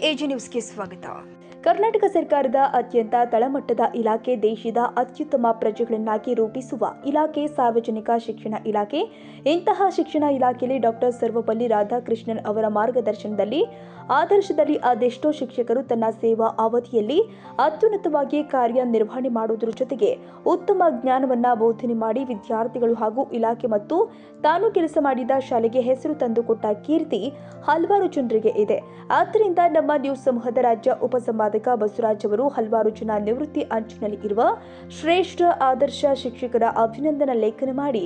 AG ನ್ಯೂಸ್ಗೆ ಸ್ವಾಗತ. ಕರ್ನಾಟಕ ಸರ್ಕಾರದ ಅತ್ಯಂತ ತಳಮಟ್ಟದ ಇಲಾಖೆ, ದೇಶದ ಅತ್ಯುತ್ತಮ ಪ್ರಜೆಗಳನ್ನಾಗಿ ರೂಪಿಸುವ ಇಲಾಖೆ ಸಾರ್ವಜನಿಕ ಶಿಕ್ಷಣ ಇಲಾಖೆ. ಇಂತಹ ಶಿಕ್ಷಣ ಇಲಾಖೆಯಲ್ಲಿ ಡಾಕ್ಟರ್ ಸರ್ವಪಲ್ಲಿ ರಾಧಾಕೃಷ್ಣನ್ ಅವರ ಮಾರ್ಗದರ್ಶನದಲ್ಲಿ ಆದರ್ಶದಲ್ಲಿ ಅದೆಷ್ಟೋ ಶಿಕ್ಷಕರು ತನ್ನ ಸೇವಾ ಅವಧಿಯಲ್ಲಿ ಅತ್ಯುನ್ನತವಾಗಿ ಕಾರ್ಯನಿರ್ವಹಣೆ ಮಾಡುವುದರ ಜೊತೆಗೆ ಉತ್ತಮ ಜ್ಞಾನವನ್ನ ಬೋಧನೆ ಮಾಡಿ ವಿದ್ಯಾರ್ಥಿಗಳು ಹಾಗೂ ಇಲಾಖೆ ಮತ್ತು ತಾನು ಕೆಲಸ ಮಾಡಿದ ಶಾಲೆಗೆ ಹೆಸರು ತಂದುಕೊಟ್ಟ ಕೀರ್ತಿ ಹಲವಾರು ಜನರಿಗೆ ಇದೆ. ಆದ್ದರಿಂದ ನಮ್ಮ ನ್ಯೂಸ್ ಸಮೂಹದ ರಾಜ್ಯ ಉಪಸಂಪಾದಕ ಬಸವರಾಜ್ ಅವರು ಹಲವಾರು ಜನ ನಿವೃತ್ತಿ ಅಂಚಿನಲ್ಲಿ ಇರುವ ಶ್ರೇಷ್ಠ ಆದರ್ಶ ಶಿಕ್ಷಕರ ಅಭಿನಂದನಾ ಲೇಖನ ಮಾಡಿ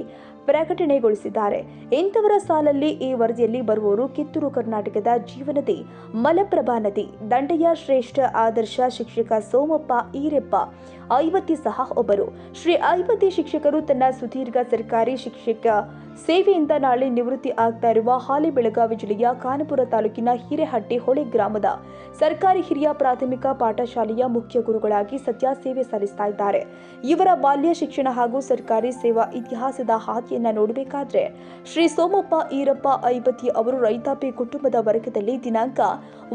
ಪ್ರಕಟಣೆಗೊಳಿಸಿದ್ದಾರೆ. ಇಂಥವರ ಸಾಲಲ್ಲಿ ಈ ವರದಿಯಲ್ಲಿ ಬರುವವರು ಕಿತ್ತೂರು ಕರ್ನಾಟಕದ ಜೀವನದಿ ಮಲಪ್ರಭಾ ನದಿ ದಂಡೆಯ ಶ್ರೇಷ್ಠ ಆದರ್ಶ ಶಿಕ್ಷಕ ಸೋಮಪ್ಪ ಈರಪ್ಪ ಐವತ್ತಿ ಸಹ ಒಬ್ಬರು. ಶ್ರೀ ಐವತ್ತಿ ಶಿಕ್ಷಕರು ತನ್ನ ಸುದೀರ್ಘ ಸರ್ಕಾರಿ ಶಿಕ್ಷಕ ಸೇವೆಯಿಂದ ನಾಳೆ ನಿವೃತ್ತಿ ಆಗ್ತಾ ಇರುವ ಹಾಲಿ ಬೆಳಗಾವಿ ಜಿಲ್ಲೆಯ ಖಾನಾಪುರ ತಾಲೂಕಿನ ಹಿರೇಹಟ್ಟಿ ಹೊಳೆ ಗ್ರಾಮದ ಸರ್ಕಾರಿ ಹಿರಿಯ ಪ್ರಾಥಮಿಕ ಪಾಠಶಾಲೆಯ ಮುಖ್ಯ ಗುರುಗಳಾಗಿ ಸದ್ಯ ಸೇವೆ ಸಲ್ಲಿಸ್ತಾ ಇದ್ದಾರೆ. ಇವರ ಬಾಲ್ಯ ಶಿಕ್ಷಣ ಹಾಗೂ ಸರ್ಕಾರಿ ಸೇವಾ ಇತಿಹಾಸದ ಹಾದಿಯನ್ನ ನೋಡಬೇಕಾದ್ರೆ ಶ್ರೀ ಸೋಮಪ್ಪ ಈರಪ್ಪ ಐವತ್ತಿ ಅವರು ರೈತಾಪಿ ಕುಟುಂಬದ ವರ್ಗದಲ್ಲಿ ದಿನಾಂಕ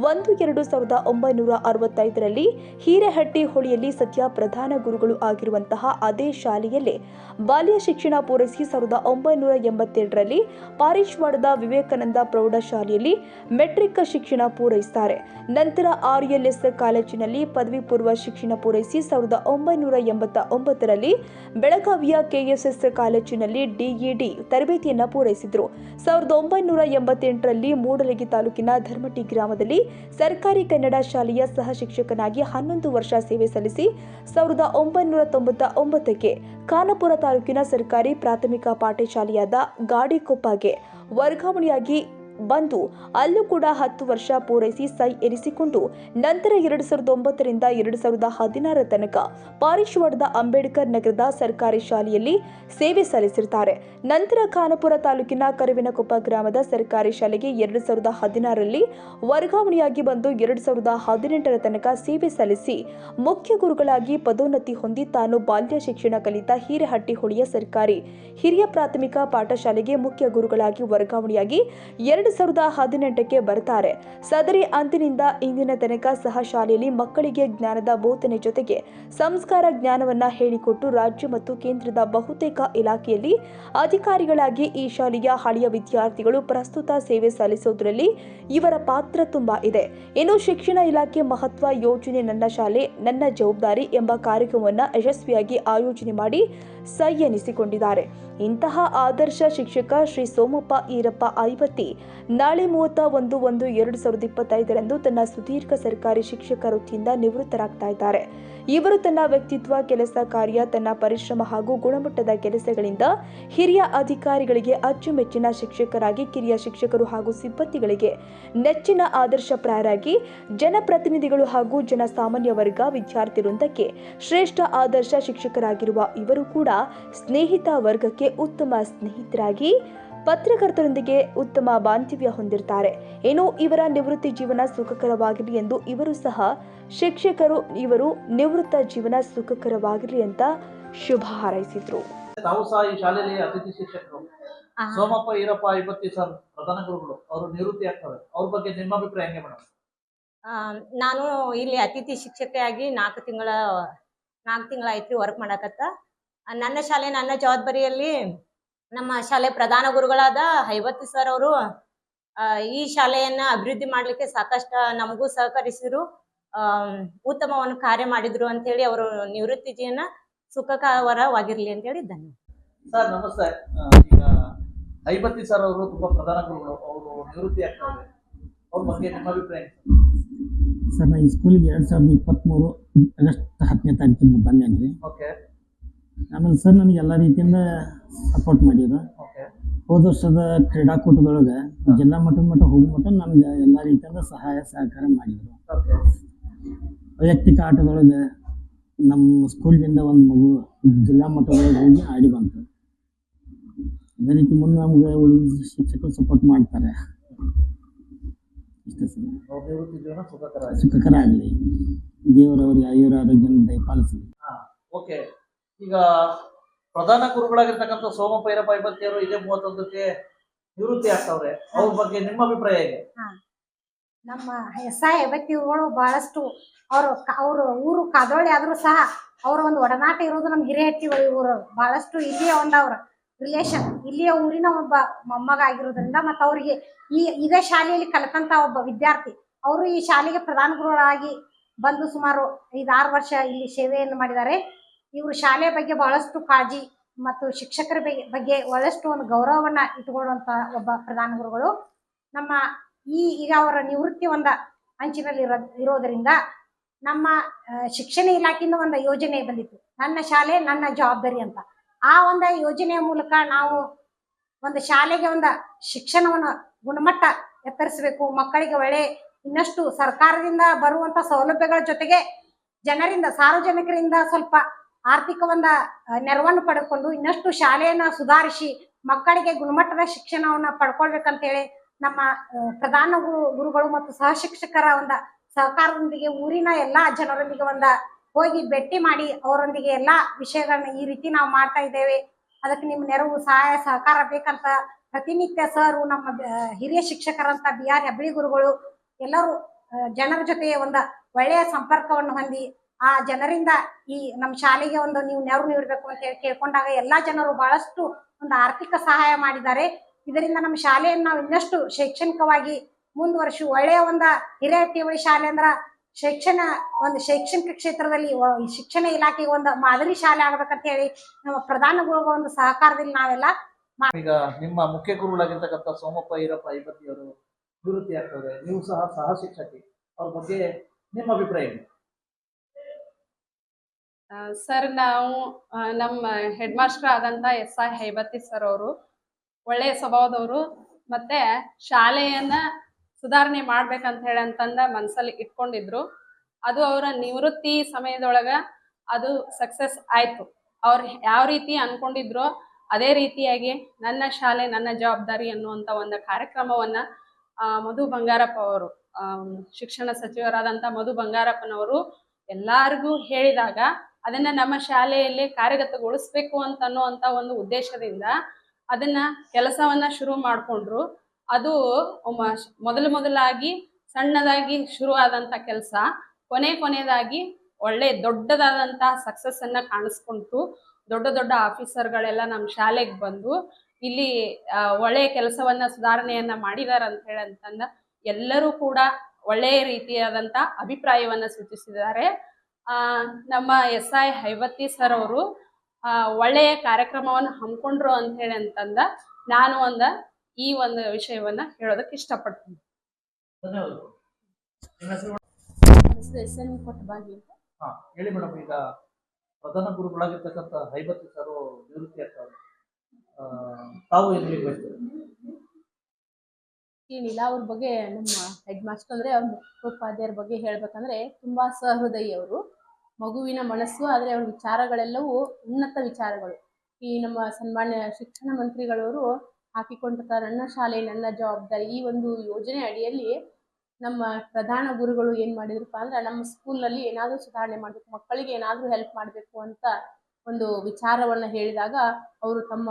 1/2/1965ರಲ್ಲಿ ಹಿರೇಹಟ್ಟಿ ಹೊಳೆಯಲ್ಲಿ ಸದ್ಯ ಪ್ರಧಾನ ಗುರುಗಳು ಆಗಿರುವಂತಹ ಅದೇ ಶಾಲೆಯಲ್ಲೇ ಬಾಲ್ಯ ಶಿಕ್ಷಣ ಪೂರೈಸಿ 1982ರಲ್ಲಿ ಪಾರಿಶ್ವಾಡದ ವಿವೇಕಾನಂದ ಪ್ರೌಢಶಾಲೆಯಲ್ಲಿ ಮೆಟ್ರಿಕ್ ಶಿಕ್ಷಣ ಪೂರೈಸುತ್ತಾರೆ. ನಂತರ RLS ಕಾಲೇಜಿನಲ್ಲಿ ಪದವಿ ಪೂರ್ವ ಶಿಕ್ಷಣ ಪೂರೈಸಿ 1989ರಲ್ಲಿ ಬೆಳಗಾವಿಯ KSS ಕಾಲೇಜಿನಲ್ಲಿ DED ತರಬೇತಿಯನ್ನು ಪೂರೈಸಿದರು. 1988ರಲ್ಲಿ ಮೂಡಲಗಿ ತಾಲೂಕಿನ ಧರ್ಮಟಿ ಗ್ರಾಮದಲ್ಲಿ ಸರ್ಕಾರಿ ಕನ್ನಡ ಶಾಲೆಯ ಸಹ ಶಿಕ್ಷಕನಾಗಿ 11 ವರ್ಷ ಸೇವೆ ಸಲ್ಲಿಸಿ 1999ಕ್ಕೆ ಖಾನಾಪುರ ತಾಲೂಕಿನ ಸರ್ಕಾರಿ ಪ್ರಾಥಮಿಕ ಪಾಠಶಾಲೆಯಾದ ಗಾಡಿಕೊಪ್ಪಗೆ ವರ್ಗಾವಣೆಯಾಗಿ ಬಂದು ಅಲ್ಲೂ ಕೂಡ 10 ವರ್ಷ ಪೂರೈಸಿ ಸೈ ಎನಿಸಿಕೊಂಡು ನಂತರ 2009ರಿಂದ 2016 ತನಕ ಪಾರಿಶ್ವಾಡದ ಅಂಬೇಡ್ಕರ್ ನಗರದ ಸರ್ಕಾರಿ ಶಾಲೆಯಲ್ಲಿ ಸೇವೆ ಸಲ್ಲಿಸಿರುತ್ತಾರೆ. ನಂತರ ಖಾನಾಪುರ ತಾಲೂಕಿನ ಕರಿವಿನಕೊಪ್ಪ ಗ್ರಾಮದ ಸರ್ಕಾರಿ ಶಾಲೆಗೆ 2016ರಲ್ಲಿ ವರ್ಗಾವಣೆಯಾಗಿ ಬಂದು 2018ರ ತನಕ ಸೇವೆ ಸಲ್ಲಿಸಿ ಮುಖ್ಯ ಗುರುಗಳಾಗಿ ಪದೋನ್ನತಿ ಹೊಂದಿ ತಾನು ಬಾಲ್ಯ ಶಿಕ್ಷಣ ಕಲಿತ ಹಿರೇಹಟ್ಟಿ ಹೊಳೆಯ ಸರ್ಕಾರಿ ಹಿರಿಯ ಪ್ರಾಥಮಿಕ ಪಾಠಶಾಲೆಗೆ ಮುಖ್ಯ ಗುರುಗಳಾಗಿ ವರ್ಗಾವಣೆಯಾಗಿ 2018ಕ್ಕೆ ಬರ್ತಾರೆ. ಸದರಿ ಅಂದಿನಿಂದ ಇಂದಿನ ತನಕ ಸಹ ಶಾಲೆಯಲ್ಲಿ ಮಕ್ಕಳಿಗೆ ಜ್ಞಾನದ ಬೋಧನೆ ಜೊತೆಗೆ ಸಂಸ್ಕಾರ ಜ್ಞಾನವನ್ನ ಹೇಳಿಕೊಟ್ಟು ರಾಜ್ಯ ಮತ್ತು ಕೇಂದ್ರದ ಬಹುತೇಕ ಇಲಾಖೆಯಲ್ಲಿ ಅಧಿಕಾರಿಗಳಾಗಿ ಈ ಶಾಲೆಯ ಹಳೆಯ ವಿದ್ಯಾರ್ಥಿಗಳು ಪ್ರಸ್ತುತ ಸೇವೆ ಸಲ್ಲಿಸುವುದರಲ್ಲಿ ಇವರ ಪಾತ್ರ ತುಂಬಾ ಇದೆ. ಇನ್ನು ಶಿಕ್ಷಣ ಇಲಾಖೆ ಮಹತ್ವ ಯೋಜನೆ ನನ್ನ ಶಾಲೆ ನನ್ನ ಜವಾಬ್ದಾರಿ ಎಂಬ ಕಾರ್ಯಕ್ರಮವನ್ನು ಯಶಸ್ವಿಯಾಗಿ ಆಯೋಜನೆ ಮಾಡಿ ಸೈ ಎನಿಸಿಕೊಂಡಿದ್ದಾರೆ. ಇಂತಹ ಆದರ್ಶ ಶಿಕ್ಷಕ ಶ್ರೀ ಸೋಮಪ್ಪ ಈರಪ್ಪ ಐವತ್ತಿ ನಾಳೆ 31/1/2025ರಂದು ತನ್ನ ಸುದೀರ್ಘ ಸರ್ಕಾರಿ ಶಿಕ್ಷಕ ವೃತ್ತಿಯಿಂದ ನಿವೃತ್ತರಾಗ್ತಾ ಇದ್ದಾರೆ. ಇವರು ತನ್ನ ವ್ಯಕ್ತಿತ್ವ, ಕೆಲಸ ಕಾರ್ಯ, ತನ್ನ ಪರಿಶ್ರಮ ಹಾಗೂ ಗುಣಮಟ್ಟದ ಕೆಲಸಗಳಿಂದ ಹಿರಿಯ ಅಧಿಕಾರಿಗಳಿಗೆ ಅಚ್ಚುಮೆಚ್ಚಿನ ಶಿಕ್ಷಕರಾಗಿ, ಕಿರಿಯ ಶಿಕ್ಷಕರು ಹಾಗೂ ಸಿಬ್ಬಂದಿಗಳಿಗೆ ನೆಚ್ಚಿನ ಆದರ್ಶಪ್ರಾಯರಾಗಿ, ಜನಪ್ರತಿನಿಧಿಗಳು ಹಾಗೂ ಜನಸಾಮಾನ್ಯ ವರ್ಗ ವಿದ್ಯಾರ್ಥಿ ವೃಂದಕ್ಕೆ ಶ್ರೇಷ್ಠ ಆದರ್ಶ ಶಿಕ್ಷಕರಾಗಿರುವ ಇವರು ಕೂಡ ಸ್ನೇಹಿತ ವರ್ಗಕ್ಕೆ ಉತ್ತಮ ಸ್ನೇಹಿತರಾಗಿ, ಪತ್ರಕರ್ತರೊಂದಿಗೆ ಉತ್ತಮ ಬಾಂಧವ್ಯ ಹೊಂದಿರುತ್ತಾರೆ. ಇನ್ನು ಇವರ ನಿವೃತ್ತಿ ಜೀವನ ಸುಖಕರವಾಗಿರಲಿ ಎಂದು ಇವರು ಸಹ ಶಿಕ್ಷಕರು ಇವರು ನಿವೃತ್ತ ಜೀವನ ಸುಖಕರವಾಗಿರಲಿ ಅಂತ ಶುಭ ಹಾರೈಸಿದ್ರು. ತಾವು ಸಹ ಈ ಶಾಲೆಯಲ್ಲಿ ಅತಿಥಿ ಶಿಕ್ಷಕರು ಸೋಮಪ್ಪ ಈರಪ್ಪ ಐವತ್ತಿ ಸರ್ ಪ್ರಧಾನ ಗುರುಗಳು ಅವರು ನಿವೃತ್ತಿ ಆಗ್ತಾರೆ. ಅವ್ರ ಬಗ್ಗೆ ನಿಮ್ಮ ಅಭಿಪ್ರಾಯ ಹೆಂಗೆ ಮೇಡಮ್? ನಾನು ಇಲ್ಲಿ ಅತಿಥಿ ಶಿಕ್ಷಕಿಯಾಗಿ 4 ತಿಂಗಳಾಯ್ತು ವರ್ಕ್ ಮಾಡಕತ್ತ. ನನ್ನ ಶಾಲೆ ನನ್ನ ಜವಾಬ್ದಾರಿಯಲ್ಲಿ ನಮ್ಮ ಶಾಲೆ ಪ್ರಧಾನ ಗುರುಗಳಾದ ಐವತ್ತಿ ಸರ್ ಅವರು ಈ ಶಾಲೆಯನ್ನ ಅಭಿವೃದ್ಧಿ ಮಾಡ್ಲಿಕ್ಕೆ ಸಾಕಷ್ಟು ನಮಗೂ ಸಹಕರಿಸಿದ್ರು, ಉತ್ತಮವನ್ನು ಕಾರ್ಯ ಮಾಡಿದ್ರು ಅಂತ ಹೇಳಿ ಅವರು ನಿವೃತ್ತಿ ಜೀವನ ಸುಖಕರವಾಗಿರ್ಲಿ ಅಂತ ಹೇಳಿ ಧನ್ಯವಾದ. ಸರ್ ನಮಸ್ತೆ. ಈಗ ಐವತ್ತಿ ಸರ್ ಅವರು ತುಂಬಾ ಪ್ರಧಾನ ಗುರುಗಳು, ಅವರು ನಿವೃತ್ತಿ ಆಗ್ತಾರೆ. ಅವ್ರ ಬಗ್ಗೆ ನಿಮ್ಮ ಅಭಿಪ್ರಾಯ? ಸರ್ ನಾನು ಈ ಸ್ಕೂಲಿಗೆ 2023 ಆಗಸ್ಟ್ 10ನೇ ತಾರೀಕಿಗೆ ಬಂದೇನ್ರಿ. ಓಕೆ. ಆಮೇಲೆ ಸರ್ ನನಗೆ ಎಲ್ಲ ರೀತಿಯಿಂದ ಸಪೋರ್ಟ್ ಮಾಡಿದ್ರು. ಹೋದ ವರ್ಷದ ಕ್ರೀಡಾಕೂಟದೊಳಗೆ ಜಿಲ್ಲಾ ಮಟ್ಟ ಹೋಗೋ ಮಟ್ಟ ನನಗೆ ಎಲ್ಲ ರೀತಿಯಿಂದ ಸಹಾಯ ಸಹಕಾರ ಮಾಡಿದರು. ವೈಯಕ್ತಿಕ ಆಟದೊಳಗೆ ನಮ್ಮ ಸ್ಕೂಲಿನಿಂದ ಒಂದು ಮಗು ಜಿಲ್ಲಾ ಮಟ್ಟದೊಳಗೆ ಹೋಗಿ ಆಡಿ ಬಂತು. ಅದೇ ರೀತಿ ಮುಂದೆ ನಮ್ಗೆ ಉಳಿದ ಶಿಕ್ಷಕರು ಸಪೋರ್ಟ್ ಮಾಡ್ತಾರೆ. ಇಷ್ಟೇ ಸರ್. ಸುಖಕರ ಆಗಲಿ, ದೇವರವ್ರಿಗೆ ಆಯುರ ಆರೋಗ್ಯ ದಯಪಾಲಿಸಲಿ. ಓಕೆ. ಈಗ ಪ್ರಧಾನ ಗುರುಗಳಾಗಿರ್ತಕ್ಕಂಥ ಸೋಮಪ್ಪ ಈರಪ್ಪ ಐವತ್ತಿ ಅವರು ಇದೇ 31ಕ್ಕೆ ನಿವೃತ್ತಿ ಆಗ್ತಾವ್ರೆ. ಅವ್ರ ಬಗ್ಗೆ ನಿಮ್ಮ ಅಭಿಪ್ರಾಯ ಹೇಗೆ? ನಮ್ಮ ಹೆಬ್ಬತ್ತಿಗಳು ಬಹಳಷ್ಟು ಅವ್ರ ಊರು ಕಾದೋಳಿ ಆದ್ರೂ ಸಹ ಅವರ ಒಂದು ಒಡನಾಟ ಇರೋದು ನಮ್ಮ ಹಿರೇಹಟ್ಟಿಗಳು. ಇವರು ಬಹಳಷ್ಟು ಇಲ್ಲಿಯ ಒಂದು ಅವ್ರ ರಿಲೇಷನ್, ಇಲ್ಲಿಯ ಊರಿನ ಒಬ್ಬ ಮೊಮ್ಮಗ ಆಗಿರೋದ್ರಿಂದ ಮತ್ತು ಅವರಿಗೆ ಇದೇ ಶಾಲೆಯಲ್ಲಿ ಕಲಿತಂತ ಒಬ್ಬ ವಿದ್ಯಾರ್ಥಿ. ಅವರು ಈ ಶಾಲೆಗೆ ಪ್ರಧಾನ ಗುರುಗಳಾಗಿ ಬಂದು ಸುಮಾರು 5-6 ವರ್ಷ ಇಲ್ಲಿ ಸೇವೆಯನ್ನು ಮಾಡಿದ್ದಾರೆ. ಇವರು ಶಾಲೆಯ ಬಗ್ಗೆ ಬಹಳಷ್ಟು ಕಾಳಜಿ ಮತ್ತು ಶಿಕ್ಷಕರ ಬಗ್ಗೆ ಬಹಳಷ್ಟು ಒಂದು ಗೌರವವನ್ನ ಇಟ್ಟುಕೊಳ್ಳುವಂತ ಒಬ್ಬ ಪ್ರಧಾನ ಗುರುಗಳು. ನಮ್ಮ ಈಗ ಅವರ ನಿವೃತ್ತಿ ಒಂದ ಅಂಚಿನಲ್ಲಿ ಇರೋದರಿಂದ ನಮ್ಮ ಶಿಕ್ಷಣ ಇಲಾಖೆಯಿಂದ ಒಂದು ಯೋಜನೆ ಬಂದಿತ್ತು, ನನ್ನ ಶಾಲೆ ನನ್ನ ಜವಾಬ್ದಾರಿ ಅಂತ. ಆ ಒಂದು ಯೋಜನೆಯ ಮೂಲಕ ನಾವು ಒಂದು ಶಾಲೆಗೆ ಒಂದು ಶಿಕ್ಷಣವನ್ನು ಗುಣಮಟ್ಟ ಎತ್ತರಿಸಬೇಕು, ಮಕ್ಕಳಿಗೆ ಒಳ್ಳೆ ಇನ್ನಷ್ಟು ಸರ್ಕಾರದಿಂದ ಬರುವಂತ ಸೌಲಭ್ಯಗಳ ಜೊತೆಗೆ ಜನರಿಂದ, ಸಾರ್ವಜನಿಕರಿಂದ ಸ್ವಲ್ಪ ಆರ್ಥಿಕ ಒಂದು ನೆರವನ್ನು ಪಡೆದುಕೊಂಡು ಇನ್ನಷ್ಟು ಶಾಲೆಯನ್ನ ಸುಧಾರಿಸಿ ಮಕ್ಕಳಿಗೆ ಗುಣಮಟ್ಟದ ಶಿಕ್ಷಣವನ್ನ ಪಡ್ಕೊಳ್ಬೇಕಂತ ಹೇಳಿ ನಮ್ಮ ಪ್ರಧಾನ ಗುರುಗಳು ಮತ್ತು ಸಹ ಶಿಕ್ಷಕರ ಒಂದು ಸಹಕಾರದೊಂದಿಗೆ ಊರಿನ ಎಲ್ಲಾ ಜನರೊಂದಿಗೆ ಹೋಗಿ ಭೇಟಿ ಮಾಡಿ ಅವರೊಂದಿಗೆ ಎಲ್ಲಾ ವಿಷಯಗಳನ್ನ ಈ ರೀತಿ ನಾವು ಮಾಡ್ತಾ ಇದ್ದೇವೆ, ಅದಕ್ಕೆ ನಿಮ್ಮ ನೆರವು ಸಹಾಯ ಸಹಕಾರ ಬೇಕಂತ ಪ್ರತಿನಿತ್ಯ ಸರ್, ನಮ್ಮ ಹಿರಿಯ ಶಿಕ್ಷಕರಂತ BR ಹೆಬ್ಳಿ ಗುರುಗಳು ಎಲ್ಲರೂ ಜನರ ಜೊತೆ ಒಂದು ಒಳ್ಳೆಯ ಸಂಪರ್ಕವನ್ನು ಹೊಂದಿ ಆ ಜನರಿಂದ ಈ ನಮ್ಮ ಶಾಲೆಗೆ ನೀವು ನೆರವು ನೀಡಬೇಕು ಅಂತ ಹೇಳಿ ಕೇಳ್ಕೊಂಡಾಗ ಎಲ್ಲಾ ಜನರು ಬಹಳಷ್ಟು ಒಂದು ಆರ್ಥಿಕ ಸಹಾಯ ಮಾಡಿದ್ದಾರೆ. ಇದರಿಂದ ನಮ್ಮ ಶಾಲೆಯನ್ನು ನಾವು ಇನ್ನಷ್ಟು ಶೈಕ್ಷಣಿಕವಾಗಿ ಮುಂದುವರಿಸಿ ಒಳ್ಳೆಯ ಒಂದು ಹಿರೇಹಟ್ಟಿಹೊಳಿ ಶಾಲೆ ಅಂದ್ರ ಶೈಕ್ಷಣಿಕ ಕ್ಷೇತ್ರದಲ್ಲಿ ಶಿಕ್ಷಣ ಇಲಾಖೆಗೆ ಒಂದು ಮಾದರಿ ಶಾಲೆ ಆಗ್ಬೇಕಂತ ಹೇಳಿ ನಮ್ಮ ಪ್ರಧಾನ ಗುರುಗಳ ಒಂದು ಸಹಕಾರದಲ್ಲಿ ನಾವೆಲ್ಲ ಈಗ ನಿಮ್ಮ ಮುಖ್ಯ ಗುರುಗಳಾಗಿರ್ತಕ್ಕಂಥ ಸೋಮಪ್ಪ ಈರಪ್ಪ ಐಬತ್ತಿ ಅವರು ನಿವೃತ್ತಿ ಆಗ್ತದೆ, ನೀವು ಸಹ ಶಿಕ್ಷಕಿ, ಅವ್ರ ಬಗ್ಗೆ ನಿಮ್ಮ ಅಭಿಪ್ರಾಯ ಏನು? ಸರ್, ನಾವು ನಮ್ಮ ಹೆಡ್ ಮಾಸ್ಟರ್ ಆದಂಥ SI ಹೈಬತ್ತಿ ಸರ್ ಅವರು ಒಳ್ಳೆಯ ಸ್ವಭಾವದವರು, ಮತ್ತೆ ಶಾಲೆಯನ್ನ ಸುಧಾರಣೆ ಮಾಡ್ಬೇಕಂತ ಹೇಳಿ ಅಂತಂದ ಮನಸ್ಸಲ್ಲಿ ಇಟ್ಕೊಂಡಿದ್ರು. ಅದು ಅವರ ನಿವೃತ್ತಿ ಸಮಯದೊಳಗ ಅದು ಸಕ್ಸಸ್ ಆಯ್ತು. ಅವ್ರು ಯಾವ ರೀತಿ ಅನ್ಕೊಂಡಿದ್ರು ಅದೇ ರೀತಿಯಾಗಿ ನನ್ನ ಶಾಲೆ ನನ್ನ ಜವಾಬ್ದಾರಿ ಅನ್ನುವಂಥ ಒಂದು ಕಾರ್ಯಕ್ರಮವನ್ನ ಮಧು ಬಂಗಾರಪ್ಪ ಅವರು, ಶಿಕ್ಷಣ ಸಚಿವರಾದಂಥ ಮಧು ಬಂಗಾರಪ್ಪನವರು ಎಲ್ಲರಿಗೂ ಹೇಳಿದಾಗ ಅದನ್ನ ನಮ್ಮ ಶಾಲೆಯಲ್ಲಿ ಕಾರ್ಯಗತಗೊಳಿಸ್ಬೇಕು ಅನ್ನುವಂಥ ಒಂದು ಉದ್ದೇಶದಿಂದ ಅದನ್ನ ಕೆಲಸವನ್ನ ಶುರು ಮಾಡಿಕೊಂಡ್ರು. ಅದು ಮೊದಲಾಗಿ ಸಣ್ಣದಾಗಿ ಶುರುವಾದಂಥ ಕೆಲಸ ಕೊನೆಯದಾಗಿ ಒಳ್ಳೆ ದೊಡ್ಡದಾದಂಥ ಸಕ್ಸಸ್ ಅನ್ನ ಕಾಣಿಸ್ಕೊಂತು. ದೊಡ್ಡ ಆಫೀಸರ್ಗಳೆಲ್ಲ ನಮ್ಮ ಶಾಲೆಗೆ ಬಂದು ಇಲ್ಲಿ ಒಳ್ಳೆಯ ಕೆಲಸವನ್ನ ಸುಧಾರಣೆಯನ್ನ ಮಾಡಿದಾರೆ ಅಂತ ಹೇಳಿ ಅಂತಂದ ಎಲ್ಲರೂ ಕೂಡ ಒಳ್ಳೆಯ ರೀತಿಯಾದಂಥ ಅಭಿಪ್ರಾಯವನ್ನ ಸೂಚಿಸಿದ್ದಾರೆ. ನಮ್ಮ SI ಹೈಬತ್ತಿ ಸರ್ ಅವರು ಒಳ್ಳೆಯ ಕಾರ್ಯಕ್ರಮವನ್ನು ಹಮ್ಮಿಕೊಂಡ್ರು ಅಂತ ಹೇಳಿ ಅಂತಂದ ನಾನು ಈ ಒಂದು ವಿಷಯವನ್ನ ಹೇಳೋದಕ್ಕೆ ಇಷ್ಟಪಡ್ತೀನಿ. ಧನ್ಯವಾದಗಳು. SN ಕೊಟ್ಟಬಾಗಿ ಅಂತ ಹೇಳಿ ಮೇಡಮ್, ಈಗ ಪ್ರಧಾನ ಗುರುಗಳಾಗಿರ್ತಕ್ಕಂಥ ಹೈಬತ್ತಿ ಸರ್ ನಿವೃತ್ತಿ ಆಗ್ತಾರೆ, ತಾವು ಏನು ಬಯಸ್ತಾರೆ? ಏನಿಲ್ಲ, ಅವ್ರ ಬಗ್ಗೆ ನಮ್ಮ ಹೆಡ್ ಮಾಸ್ಟರ್ ಅಂದ್ರೆ ಅವ್ರ ಮುಖ್ಯೋಪಾಧ್ಯಾಯರ ಬಗ್ಗೆ ಹೇಳ್ಬೇಕಂದ್ರೆ ತುಂಬಾ ಸಹೃದಯಿ ಅವರು, ಮಗುವಿನ ಮನಸ್ಸು, ಆದರೆ ಅವ್ರ ವಿಚಾರಗಳೆಲ್ಲವೂ ಉನ್ನತ ವಿಚಾರಗಳು. ಈ ನಮ್ಮ ಸನ್ಮಾನ್ಯ ಶಿಕ್ಷಣ ಮಂತ್ರಿಗಳವರು ಹಾಕಿಕೊಂಡಿರ್ತಾರೆ ನನ್ನ ಶಾಲೆ ನನ್ನ ಜವಾಬ್ದಾರಿ ಈ ಒಂದು ಯೋಜನೆ ಅಡಿಯಲ್ಲಿ ನಮ್ಮ ಪ್ರಧಾನ ಗುರುಗಳು ಏನು ಮಾಡಿದ್ರಪ್ಪ ಅಂದ್ರೆ ನಮ್ಮ ಸ್ಕೂಲಲ್ಲಿ ಏನಾದರೂ ಸುಧಾರಣೆ ಮಾಡಬೇಕು, ಮಕ್ಕಳಿಗೆ ಏನಾದರೂ ಹೆಲ್ಪ್ ಮಾಡಬೇಕು ಅಂತ ಒಂದು ವಿಚಾರವನ್ನು ಹೇಳಿದಾಗ ಅವರು ತಮ್ಮ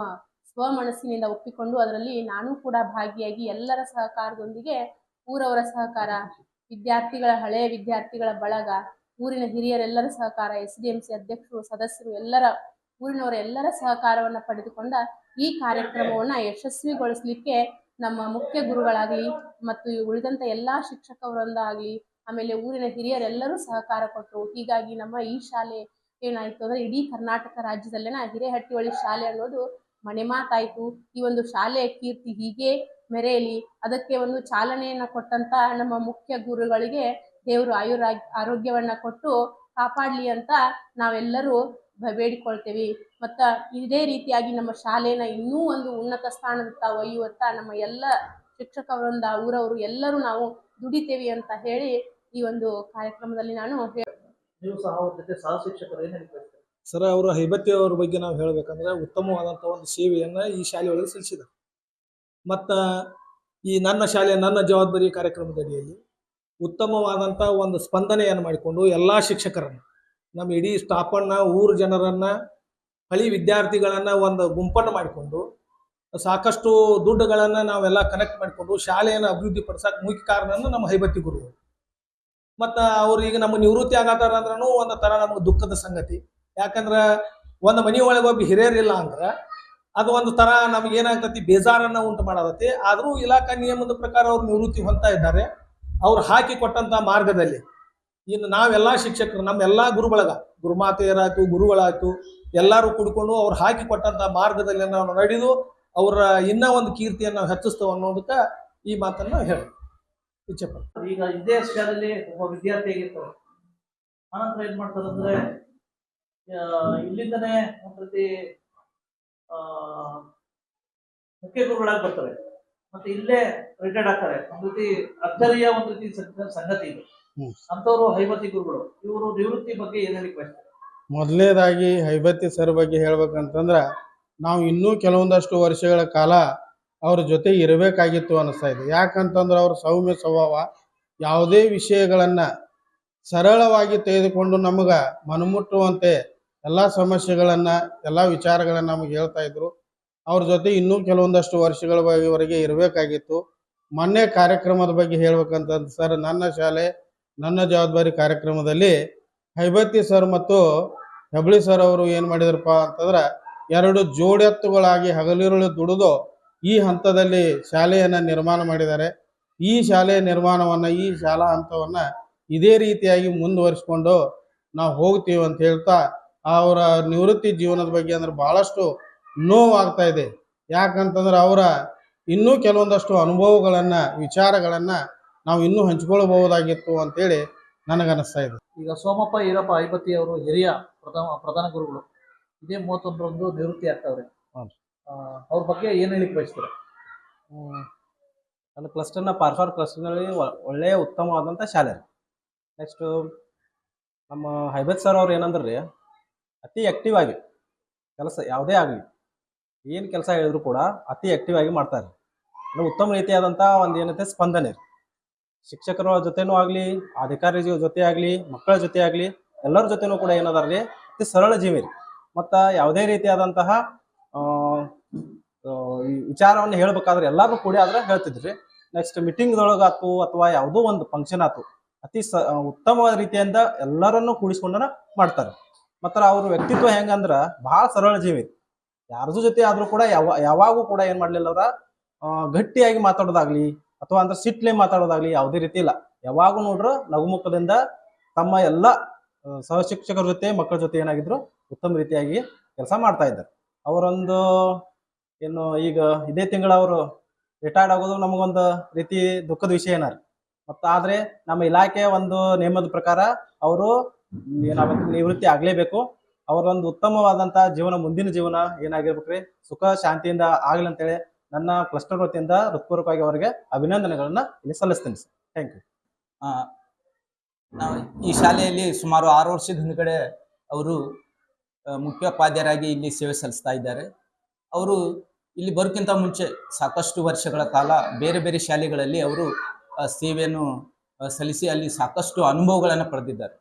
ಸ್ವಮನಸ್ಸಿನಿಂದ ಒಪ್ಪಿಕೊಂಡು ಅದರಲ್ಲಿ ನಾನು ಕೂಡ ಭಾಗಿಯಾಗಿ ಎಲ್ಲರ ಸಹಕಾರದೊಂದಿಗೆ ಊರವರ ಸಹಕಾರ, ಹಳೆಯ ವಿದ್ಯಾರ್ಥಿಗಳ ಬಳಗ, ಊರಿನ ಹಿರಿಯರೆಲ್ಲರ ಸಹಕಾರ, SDMC ಅಧ್ಯಕ್ಷರು, ಸದಸ್ಯರು, ಊರಿನವರ ಎಲ್ಲರ ಸಹಕಾರವನ್ನು ಪಡೆದುಕೊಂಡ ಈ ಕಾರ್ಯಕ್ರಮವನ್ನು ಯಶಸ್ವಿಗೊಳಿಸಲಿಕ್ಕೆ ನಮ್ಮ ಮುಖ್ಯ ಗುರುಗಳಾಗಲಿ ಮತ್ತು ಉಳಿದಂಥ ಎಲ್ಲ ಶಿಕ್ಷಕ ವೃಂದಾಗಲಿ ಆಮೇಲೆ ಊರಿನ ಹಿರಿಯರೆಲ್ಲರೂ ಸಹಕಾರ ಕೊಟ್ಟರು. ಹೀಗಾಗಿ ನಮ್ಮ ಈ ಶಾಲೆ ಏನಾಯಿತು ಅಂದರೆ ಇಡೀ ಕರ್ನಾಟಕ ರಾಜ್ಯದಲ್ಲಿನ ಹಿರೇಹಟ್ಟಿಹೊಳಿ ಶಾಲೆ ಅನ್ನೋದು ಮನೆ ಮಾತಾಯಿತು. ಈ ಒಂದು ಶಾಲೆಯ ಕೀರ್ತಿ ಹೀಗೆ ಮೆರೆಯಲಿ, ಅದಕ್ಕೆ ಒಂದು ಚಾಲನೆಯನ್ನು ಕೊಟ್ಟಂತ ನಮ್ಮ ಮುಖ್ಯ ಗುರುಗಳಿಗೆ ದೇವರು ಆರೋಗ್ಯವನ್ನು ಕೊಟ್ಟು ಕಾಪಾಡಲಿ ಅಂತ ನಾವೆಲ್ಲರೂ ಬೇಡಿಕೊಳ್ತೇವೆ. ಮತ್ತು ಇದೇ ರೀತಿಯಾಗಿ ನಮ್ಮ ಶಾಲೆನ ಇನ್ನೂ ಒಂದು ಉನ್ನತ ಸ್ಥಾನದತ್ತ ಒಯ್ಯುವತ್ತ ನಮ್ಮ ಎಲ್ಲ ಶಿಕ್ಷಕ ವೃಂದ, ಊರವರು ಎಲ್ಲರೂ ನಾವು ದುಡಿತೇವೆ ಅಂತ ಹೇಳಿ ಈ ಒಂದು ಕಾರ್ಯಕ್ರಮದಲ್ಲಿ ನಾನು ನೀವು ಸಹ ಅವ್ರ ಜೊತೆ ಸಹ ಶಿಕ್ಷಕರು ಏನು ಹೇಳ್ತಾರೆ? ಸರ್, ಅವರು ಹೈಬತ್ತಿ ಅವ್ರ ಬಗ್ಗೆ ನಾವು ಹೇಳಬೇಕಂದ್ರೆ ಉತ್ತಮವಾದಂಥ ಒಂದು ಸೇವೆಯನ್ನು ಈ ಶಾಲೆಯೊಳಗೆ ಸಲ್ಲಿಸಿದ್ದಾರೆ. ಮತ್ತು ಈ ನನ್ನ ಶಾಲೆ ನನ್ನ ಜವಾಬ್ದಾರಿ ಕಾರ್ಯಕ್ರಮದಡಿಯಲ್ಲಿ ಉತ್ತಮವಾದಂಥ ಒಂದು ಸ್ಪಂದನೆಯನ್ನು ಮಾಡಿಕೊಂಡು ಎಲ್ಲ ಶಿಕ್ಷಕರನ್ನು, ನಮ್ಮ ಇಡೀ ಸ್ಟಾಫನ್ನು, ಊರು ಜನರನ್ನು, ಹಳಿ ವಿದ್ಯಾರ್ಥಿಗಳನ್ನು ಒಂದು ಗುಂಪನ್ನು ಮಾಡಿಕೊಂಡು ಸಾಕಷ್ಟು ದುಡ್ಡುಗಳನ್ನು ನಾವೆಲ್ಲ ಕನೆಕ್ಟ್ ಮಾಡಿಕೊಂಡು ಶಾಲೆಯನ್ನು ಅಭಿವೃದ್ಧಿ ಪಡಿಸಕ್ಕೆ ಮುಖ್ಯ ಕಾರಣ ನಮ್ಮ ಹೈಬತ್ತಿ ಗುರುಗಳು. ಮತ್ತು ಅವ್ರು ಈಗ ನಮ್ಮ ನಿವೃತ್ತಿ ಆಗತ್ತಾರ ಅಂದ್ರೂ ಒಂದು ಥರ ನಮಗೆ ದುಃಖದ ಸಂಗತಿ. ಯಾಕಂದ್ರೆ ಒಂದು ಮನೆ ಒಳಗೆ ಒಬ್ಬ ಹಿರಿಯರಿಲ್ಲ ಅಂದ್ರೆ ಅದು ಒಂದು ಥರ ನಮ್ಗೆ ಏನಾಗ್ತತಿ, ಬೇಜಾರನ್ನು ಉಂಟು ಮಾಡತೈತಿ. ಆದರೂ ಇಲಾಖಾ ನಿಯಮದ ಪ್ರಕಾರ ಅವ್ರು ನಿವೃತ್ತಿ ಹೊಂದ್ತಾ ಇದ್ದಾರೆ. ಅವ್ರು ಹಾಕಿ ಕೊಟ್ಟಂಥ ಮಾರ್ಗದಲ್ಲಿ ಇನ್ನು ನಾವೆಲ್ಲ ಶಿಕ್ಷಕರು, ನಮ್ಮೆಲ್ಲ ಗುರುಬಳಗ, ಗುರುಮಾತೆಯರಾಯ್ತು, ಗುರುಗಳಾಯ್ತು, ಎಲ್ಲರೂ ಕುಡ್ಕೊಂಡು ಅವ್ರು ಹಾಕಿ ಕೊಟ್ಟಂಥ ಮಾರ್ಗದಲ್ಲಿ ನಾವು ನಡೆದು ಅವರ ಇನ್ನೂ ಒಂದು ಕೀರ್ತಿಯನ್ನು ನಾವು ಹೆಚ್ಚಿಸ್ತೇವೆ ಅನ್ನೋದಕ್ಕೆ ಈ ಮಾತನ್ನು ಹೇಳಿ ಇಚ್ಛೆಪಡ್ತಾರೆ. ಈಗ ಇದೇ ಶಾಲೆಯಲ್ಲಿ ಒಬ್ಬ ವಿದ್ಯಾರ್ಥಿ ಆಗಿರ್ತಾರೆ, ಆನಂತರ ಏನ್ ಮಾಡ್ತಾರೆ ಅಂದ್ರೆ ಇಲ್ಲಿಂದನೇ ಒಂದ್ ರೀತಿ ಮುಖ್ಯ ಗುರುಗಳಾಗಿ ಬರ್ತಾರೆ, ಮತ್ತೆ ಇಲ್ಲೇ ರಿಟೈರ್ಡ್ ಆಗ್ತಾರೆ. ಒಂದ್ ರೀತಿ ಅಚ್ಚರಿಯ ಒಂದ್ ರೀತಿ ಸಂಗತಿ ಇದು. ಅಂತವ್ರು ಹೈಬತ್ತಿ ಗುರುಗಳು, ಇವರು ನಿವೃತ್ತಿ ಬಗ್ಗೆ ಏನ್ ಹೇಳಿಕ್ ಬಯಸ್ತಾರೆ? ಮೊದಲನೇದಾಗಿ ಹೈಬತ್ತಿ ಸರ್ ಬಗ್ಗೆ ಹೇಳ್ಬೇಕಂತಂದ್ರೆ ನಾವು ಇನ್ನೂ ಕೆಲವೊಂದಷ್ಟು ವರ್ಷಗಳ ಕಾಲ ಅವ್ರ ಜೊತೆ ಇರಬೇಕಾಗಿತ್ತು ಅನ್ನಿಸ್ತಾ ಇದೆ. ಯಾಕಂತಂದ್ರೆ ಅವ್ರ ಸೌಮ್ಯ ಸ್ವಭಾವ, ಯಾವುದೇ ವಿಷಯಗಳನ್ನು ಸರಳವಾಗಿ ತೆಗೆದುಕೊಂಡು ನಮಗೆ ಮನಮುಟ್ಟುವಂತೆ ಎಲ್ಲ ಸಮಸ್ಯೆಗಳನ್ನು, ಎಲ್ಲ ವಿಚಾರಗಳನ್ನು ನಮಗೆ ಹೇಳ್ತಾ ಇದ್ರು. ಅವ್ರ ಜೊತೆ ಇನ್ನೂ ಕೆಲವೊಂದಷ್ಟು ವರ್ಷಗಳವರೆಗೆ ಇರಬೇಕಾಗಿತ್ತು. ಮೊನ್ನೆ ಕಾರ್ಯಕ್ರಮದ ಬಗ್ಗೆ ಹೇಳ್ಬೇಕಂತಂದ್ರೆ ಸರ್, ನನ್ನ ಶಾಲೆ ನನ್ನ ಜವಾಬ್ದಾರಿ ಕಾರ್ಯಕ್ರಮದಲ್ಲಿ ಹೈಬತ್ತಿ ಸರ್ ಮತ್ತು ಹೆಬ್ಳಿ ಸರ್ ಅವರು ಏನು ಮಾಡಿದ್ರಪ್ಪ ಅಂತಂದ್ರೆ, ಎರಡು ಜೋಡೆತ್ತುಗಳಾಗಿ ಹಗಲಿರುಳು ದುಡಿದು ಈ ಹಂತದಲ್ಲಿ ಶಾಲೆಯನ್ನು ನಿರ್ಮಾಣ ಮಾಡಿದ್ದಾರೆ. ಈ ಶಾಲೆಯ ನಿರ್ಮಾಣವನ್ನು, ಈ ಶಾಲಾ ಹಂತವನ್ನು ಇದೇ ರೀತಿಯಾಗಿ ಮುಂದುವರಿಸ್ಕೊಂಡು ನಾವು ಹೋಗ್ತೀವಿ ಅಂತ ಹೇಳ್ತಾ, ಅವರ ನಿವೃತ್ತಿ ಜೀವನದ ಬಗ್ಗೆ ಅಂದ್ರೆ ಭಾಳಷ್ಟು ನೋವಾಗ್ತಾ ಇದೆ. ಯಾಕಂತಂದ್ರೆ ಅವರ ಇನ್ನೂ ಕೆಲವೊಂದಷ್ಟು ಅನುಭವಗಳನ್ನು, ವಿಚಾರಗಳನ್ನು ನಾವು ಇನ್ನೂ ಹಂಚ್ಕೊಳ್ಬಹುದಾಗಿತ್ತು ಅಂತೇಳಿ ನನಗನ್ನಿಸ್ತಾ ಇದೆ. ಈಗ ಸೋಮಪ್ಪ ಈರಪ್ಪ ಹೈಬತ್ತಿ ಅವರು ಹಿರಿಯ ಪ್ರಧಾನ ಗುರುಗಳು, ಇದೇ 31ರಂದು ನಿವೃತ್ತಿ ಆಗ್ತಾವ್ರೆ. ಅವ್ರ ಬಗ್ಗೆ ಏನು ಹೇಳಿಕ್ ಬಯಸ್ತಾರೆ? ನನ್ನ ಕ್ಲಸ್ಟರ್ನ ಪಾರ್ಫಾರ್ ಕ್ಲಸ್ಟರ್ನಲ್ಲಿ ಒಳ್ಳೆಯ ಉತ್ತಮವಾದಂಥ ಶಾಲೆ. ನೆಕ್ಸ್ಟು ನಮ್ಮ ಹೈಬತ್ ಸರ್ ಅವ್ರು ಏನಂದ್ರೆ ರೀ, ಅತಿ ಆ್ಯಕ್ಟಿವ್ ಆಗಿ ಕೆಲಸ ಯಾವುದೇ ಆಗಲಿ, ಏನು ಕೆಲಸ ಹೇಳಿದ್ರು ಕೂಡ ಅತಿ ಆ್ಯಕ್ಟಿವ್ ಆಗಿ ಮಾಡ್ತಾರೆ. ಅಂದರೆ ಉತ್ತಮ ರೀತಿಯಾದಂಥ ಒಂದು ಏನೈತೆ ಸ್ಪಂದನೆ. ಶಿಕ್ಷಕರ ಜೊತೆನೂ ಆಗಲಿ, ಅಧಿಕಾರಿ ಜೊತೆ ಆಗಲಿ, ಮಕ್ಕಳ ಜೊತೆ ಆಗಲಿ, ಎಲ್ಲರ ಜೊತೆನೂ ಕೂಡ ಏನದಾರ ರೀ, ಅತಿ ಸರಳ ಜೀವಿ ರೀ. ಮತ್ತು ಯಾವುದೇ ರೀತಿಯಾದಂತಹ ವಿಚಾರವನ್ನು ಹೇಳ್ಬೇಕಾದ್ರೆ ಎಲ್ಲರೂ ಕೂಡಿ ಆದ್ರೆ ಹೇಳ್ತಿದ್ರಿ. ನೆಕ್ಸ್ಟ್ ಮೀಟಿಂಗ್ದೊಳಗಾತು ಅಥವಾ ಯಾವುದೋ ಒಂದು ಫಂಕ್ಷನ್ ಆಯ್ತು, ಅತಿ ಉತ್ತಮವಾದ ರೀತಿಯಿಂದ ಎಲ್ಲರನ್ನೂ ಕೂಡಿಸ್ಕೊಂಡ ಮಾಡ್ತಾರೆ. ಮತ್ತು ಅವ್ರ ವ್ಯಕ್ತಿತ್ವ ಹೆಂಗಂದ್ರೆ ಭಾಳ ಸರಳ ಜೀವಿ. ಯಾರ್ದು ಜೊತೆ ಆದರೂ ಕೂಡ ಯಾವಾಗೂ ಕೂಡ ಏನು ಮಾಡಲಿಲ್ಲ ಅವ್ರ ಗಟ್ಟಿಯಾಗಿ ಮಾತಾಡೋದಾಗ್ಲಿ ಅಥವಾ ಅಂದ್ರೆ ಸಿಟ್ಲೆ ಮಾತಾಡೋದಾಗ್ಲಿ ಯಾವುದೇ ರೀತಿ ಇಲ್ಲ. ಯಾವಾಗೂ ನೋಡ್ರು ನಗುಮುಖದಿಂದ ತಮ್ಮ ಎಲ್ಲ ಸಹಶಿಕ್ಷಕರ ಜೊತೆ, ಮಕ್ಕಳ ಜೊತೆ ಏನಾಗಿದ್ರು ಉತ್ತಮ ರೀತಿಯಾಗಿ ಕೆಲಸ ಮಾಡ್ತಾ ಇದ್ದಾರೆ. ಅವರೊಂದು ಏನು ಈಗ ಇದೇ ತಿಂಗಳ ಅವರು ರಿಟೈರ್ಡ್ ಆಗೋದು ನಮಗೊಂದು ರೀತಿ ದುಃಖದ ವಿಷಯ ಏನಾರ. ಮತ್ತು ಆದರೆ ನಮ್ಮ ಇಲಾಖೆಯ ಒಂದು ನಿಯಮದ ಪ್ರಕಾರ ಅವರು ಏನಾಗಬೇಕು, ನಿವೃತ್ತಿ ಆಗಲೇಬೇಕು. ಅವರೊಂದು ಉತ್ತಮವಾದಂಥ ಜೀವನ, ಮುಂದಿನ ಜೀವನ ಏನಾಗಿರ್ಬೇಕ್ರಿ, ಸುಖ ಶಾಂತಿಯಿಂದ ಆಗಲಿ ಅಂತೇಳಿ ನನ್ನ ಕ್ಲಸ್ಟರ್ ವತಿಯಿಂದ ಹೃತ್ಪೂರ್ವಕವಾಗಿ ಅವರಿಗೆ ಅಭಿನಂದನೆಗಳನ್ನು ಇಲ್ಲಿ ಸಲ್ಲಿಸ್ತೀನಿ ಸರ್. Thank you. ನಾವು ಈ ಶಾಲೆಯಲ್ಲಿ ಸುಮಾರು 6 ವರ್ಷದ ಹಿಂದ್ಗಡೆ ಅವರು ಮುಖ್ಯೋಪಾಧ್ಯಾಯರಾಗಿ ಇಲ್ಲಿ ಸೇವೆ ಸಲ್ಲಿಸ್ತಾ ಇದ್ದಾರೆ. ಅವರು ಇಲ್ಲಿ ಬರೋಕ್ಕಿಂತ ಮುಂಚೆ ಸಾಕಷ್ಟು ವರ್ಷಗಳ ಕಾಲ ಬೇರೆ ಬೇರೆ ಶಾಲೆಗಳಲ್ಲಿ ಅವರು ಸೇವೆಯನ್ನು ಸಲ್ಲಿಸಿ ಅಲ್ಲಿ ಸಾಕಷ್ಟು ಅನುಭವಗಳನ್ನು ಪಡೆದಿದ್ದಾರೆ.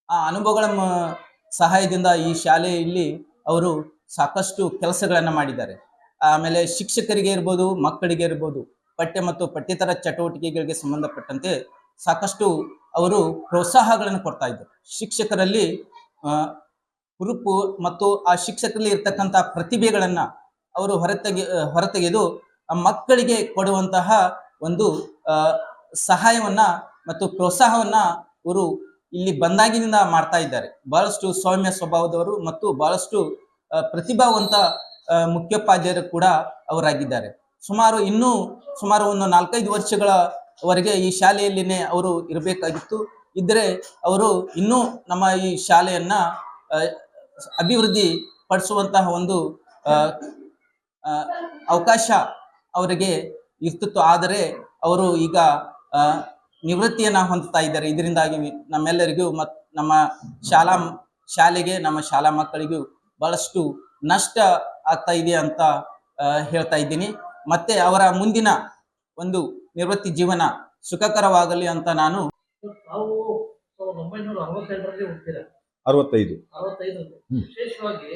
ಆ ಅನುಭವಗಳ ಸಹಾಯದಿಂದ ಈ ಶಾಲೆಯಲ್ಲಿ ಅವರು ಸಾಕಷ್ಟು ಕೆಲಸಗಳನ್ನು ಮಾಡಿದ್ದಾರೆ. ಆಮೇಲೆ ಶಿಕ್ಷಕರಿಗೆ ಇರ್ಬೋದು, ಮಕ್ಕಳಿಗೆ ಇರ್ಬೋದು, ಪಠ್ಯ ಮತ್ತು ಪಠ್ಯೇತರ ಚಟುವಟಿಕೆಗಳಿಗೆ ಸಂಬಂಧಪಟ್ಟಂತೆ ಸಾಕಷ್ಟು ಅವರು ಪ್ರೋತ್ಸಾಹಗಳನ್ನು ಕೊಡ್ತಾ ಇದ್ದರು. ಶಿಕ್ಷಕರಲ್ಲಿ ಹುರುಪು ಮತ್ತು ಆ ಶಿಕ್ಷಕರಲ್ಲಿ ಇರ್ತಕ್ಕಂಥ ಪ್ರತಿಭೆಗಳನ್ನು ಅವರು ಹೊರತೆಗೆದು ಮಕ್ಕಳಿಗೆ ಕೊಡುವಂತಹ ಒಂದು ಸಹಾಯವನ್ನ ಮತ್ತು ಪ್ರೋತ್ಸಾಹವನ್ನ ಅವರು ಇಲ್ಲಿ ಬಂದಾಗಿನಿಂದ ಮಾಡ್ತಾ ಇದ್ದಾರೆ. ಬಹಳಷ್ಟು ಸೌಮ್ಯ ಸ್ವಭಾವದವರು ಮತ್ತು ಬಹಳಷ್ಟು ಪ್ರತಿಭಾವಂತ ಮುಖ್ಯೋಪಾಧ್ಯಾಯರು ಕೂಡ ಅವರಾಗಿದ್ದಾರೆ. ಸುಮಾರು ಒಂದು 4-5 ವರ್ಷಗಳವರೆಗೆ ಈ ಶಾಲೆಯಲ್ಲಿನೇ ಅವರು ಇರಬೇಕಾಗಿತ್ತು. ಇದ್ದರೆ ಅವರು ಇನ್ನೂ ನಮ್ಮ ಈ ಶಾಲೆಯನ್ನ ಅಭಿವೃದ್ಧಿ ಪಡಿಸುವಂತಹ ಒಂದು ಅವಕಾಶ ಅವರಿಗೆ ಇರ್ತಿತ್ತು. ಆದರೆ ಅವರು ಈಗ ನಿವೃತ್ತಿಯನ್ನ ಹೊಂದುತ್ತಾ ಇದ್ದಾರೆ. ಇದರಿಂದಾಗಿ ನಮ್ಮೆಲ್ಲರಿಗೂ ಮತ್ತು ನಮ್ಮ ಶಾಲೆಗೆ, ನಮ್ಮ ಶಾಲಾ ಮಕ್ಕಳಿಗೂ ಬಹಳಷ್ಟು ನಷ್ಟ ಆಗ್ತಾ ಇದೆ ಅಂತ ಹೇಳ್ತಾ ಇದ್ದೀನಿ. ಮತ್ತೆ ಅವರ ಮುಂದಿನ ಒಂದು ನಿವೃತ್ತಿ ಜೀವನ ಸುಖಕರವಾಗಲಿ ಅಂತ ನಾನು. ನಾವು 1962ರಲ್ಲಿ ಹುಟ್ಟಿದ 65 ವಿಶೇಷವಾಗಿ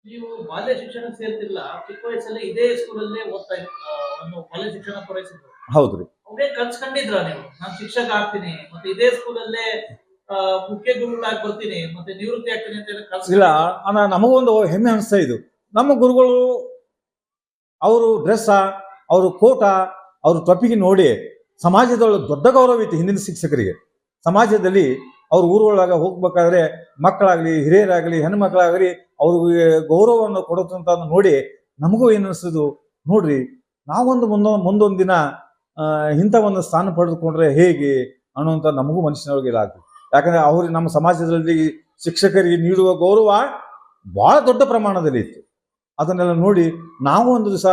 ನೀವು ಬಾಲ್ಯ ಶಿಕ್ಷಣಕ್ಕೆ ಸೇರ್ತಿಲ್ಲ, ಚಿಕ್ಕ ವಯಸ್ಸಲ್ಲಿ ಇದೇ ಸ್ಕೂಲಲ್ಲೇ ಓದ್ತಾ ಒಂದು ಬಾಲ್ಯ ಶಿಕ್ಷಣ ಪೂರೈಸಿದ್ರು. ಹೌದ್ರಿ. ಅವರೇ ಕನ್ಸ್ಕೊಂಡಿದ್ರ ನೀವು ನಾನು ಶಿಕ್ಷಕ ಆಗ್ತೀನಿ ಮತ್ತೆ ಇದೇ ಸ್ಕೂಲಲ್ಲೇ ಮುಖ್ಯ ಗುರುಗಳಾಗಿ ಬರ್ತೀನಿ ಮತ್ತೆ ನಿವೃತ್ತಿ ಆಗ್ತೀನಿ ಅಂತ ಇಲ್ಲ ನಮಗೊಂದು ಹೆಮ್ಮೆ ಅನಿಸ್ತಾ ಇದು. ನಮ್ಮ ಗುರುಗಳು ಅವರು ಡ್ರೆಸ್ಸ, ಅವರು ಕೋಟ, ಅವ್ರ ಟೊಪ್ಪಿಗೆ ನೋಡಿ ಸಮಾಜದೊಳಗೆ ದೊಡ್ಡ ಗೌರವ ಇತ್ತು ಹಿಂದಿನ ಶಿಕ್ಷಕರಿಗೆ. ಸಮಾಜದಲ್ಲಿ ಅವ್ರ ಊರೊಳಗೆ ಹೋಗ್ಬೇಕಾದ್ರೆ ಮಕ್ಕಳಾಗ್ಲಿ, ಹಿರಿಯರಾಗಲಿ, ಹೆಣ್ಮಕ್ಳಾಗಲಿ ಅವ್ರಿಗೆ ಗೌರವವನ್ನು ಕೊಡುತ್ತಂತ ನೋಡಿ ನಮಗೂ ಏನು ಅನಿಸ್ತದು, ನೋಡ್ರಿ ನಾವೊಂದು ಮುಂದೊಂದು ದಿನ ಇಂಥ ಒಂದು ಸ್ಥಾನ ಪಡೆದುಕೊಂಡ್ರೆ ಹೇಗೆ ಅನ್ನುವಂಥ ನಮಗೂ ಮನುಷ್ಯನೊಳಗೆ ಇದಾಗ್ತದೆ. ಯಾಕಂದ್ರೆ ಅವ್ರಿಗೆ ನಮ್ಮ ಸಮಾಜದಲ್ಲಿ ಶಿಕ್ಷಕರಿಗೆ ನೀಡುವ ಗೌರವ ಬಹಳ ದೊಡ್ಡ ಪ್ರಮಾಣದಲ್ಲಿ ಇತ್ತು. ಅದನ್ನೆಲ್ಲ ನೋಡಿ ನಾವು ಒಂದು ದಿವಸ